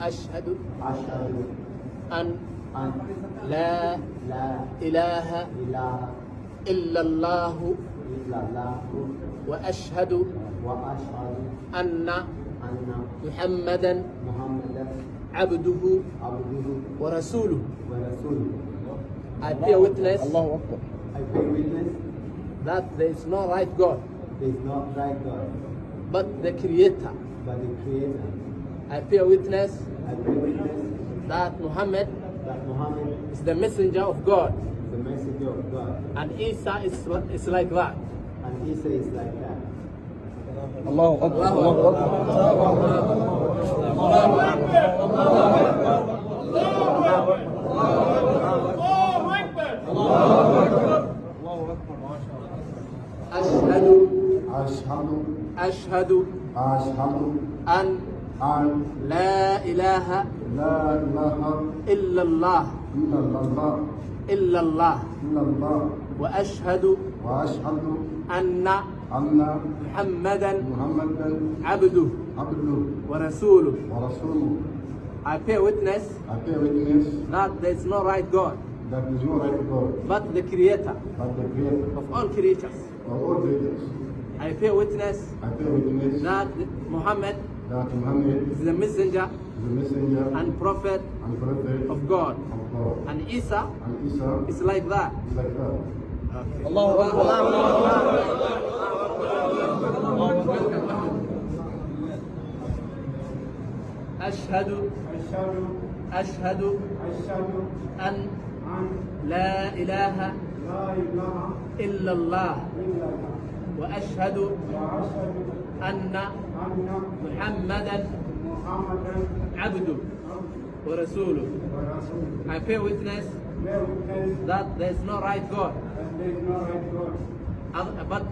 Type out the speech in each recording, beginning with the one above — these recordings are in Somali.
أشهد أشهد أن أن لا لا إله إله إلا الله إلا الله وأشهد وأشهد أن أن محمدا محمدا عبده عبده ورسوله. ورسوله. I bear witness I bear witness that there is no right God there is not right God, but the Creator. but the Creator. I bear witness I bear witness that Muhammad that Muhammad is the messenger of God, is the messenger of God, and Isa is like that. and Isa is like that. الله أكبر الله أشهد أشهد أشهد أشهد أن أن لا إله لا إله إلا الله إلا الله إلا الله إلا الله وأشهد وأشهد أن أن محمدا محمدا عبده عبده ورسوله. ورسوله. I bear witness I bear witness that there is no right God that there is no right God but the Creator but the Creator of all creatures. of all creatures. I bear witness I bear witness that Muhammad that Muhammad is the messenger is the messenger and prophet and prophet of God, of God, and Isa and Isa is like that. is like that. الله أكبر أشهد أشهد أن لا إله إلا الله وأشهد أن محمدا عبده ورسوله. I bear witness that there is no right God but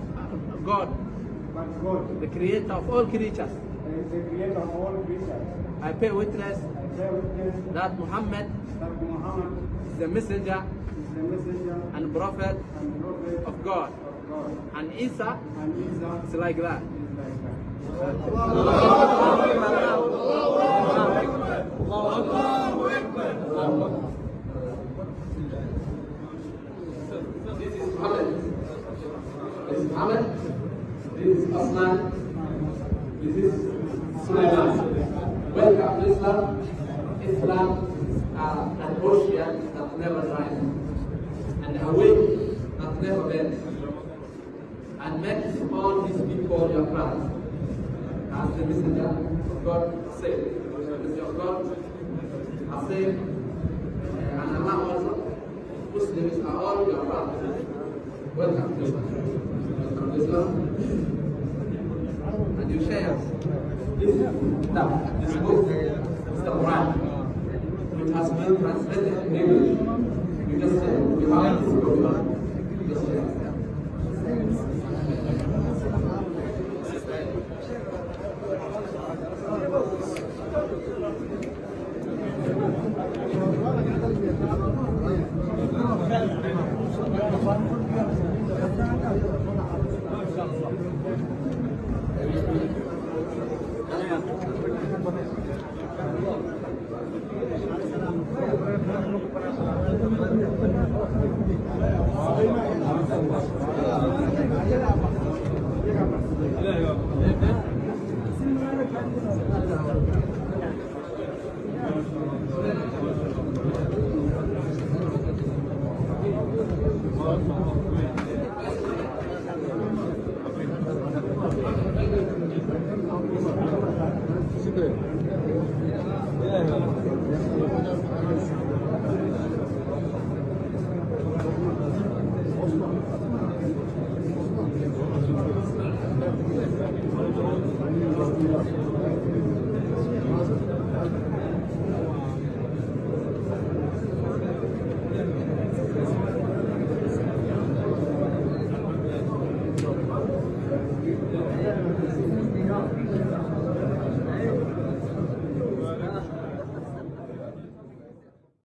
God, the Creator of all creatures. I bear witness that Muhammad is the messenger and prophet of God, and Isa is like that. This is Muhammad, this is Osman, this is Sulaiman. Welcome to Islam. Islam an ocean that never dries, and a wave that never bends, and makes all these people your friends. As the messenger of God said, the messenger of God has said, and Allah also, Muslims are all your friends. Welcome to Islam. Welcome to Islam. And you share this book, is the Quran. It has been translated in English. You just say, you have this book. Just share.